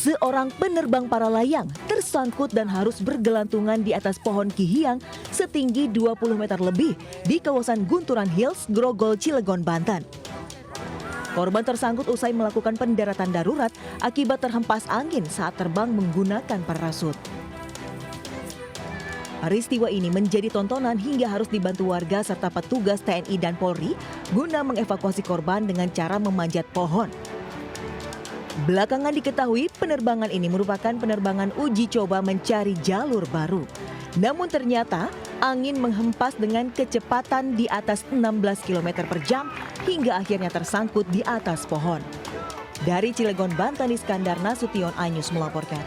Seorang penerbang para layang tersangkut dan harus bergelantungan di atas pohon kihiang setinggi 20 meter lebih di kawasan Gunturan Hills, Grogol, Cilegon, Banten. Korban tersangkut usai melakukan pendaratan darurat akibat terhempas angin saat terbang menggunakan parasut. Peristiwa ini menjadi tontonan hingga harus dibantu warga serta petugas TNI dan Polri guna mengevakuasi korban dengan cara memanjat pohon. Belakangan diketahui penerbangan ini merupakan penerbangan uji coba mencari jalur baru. Namun ternyata angin menghempas dengan kecepatan di atas 16 km per jam hingga akhirnya tersangkut di atas pohon. Dari Cilegon, Banten, Iskandar Nasution, iNews melaporkan.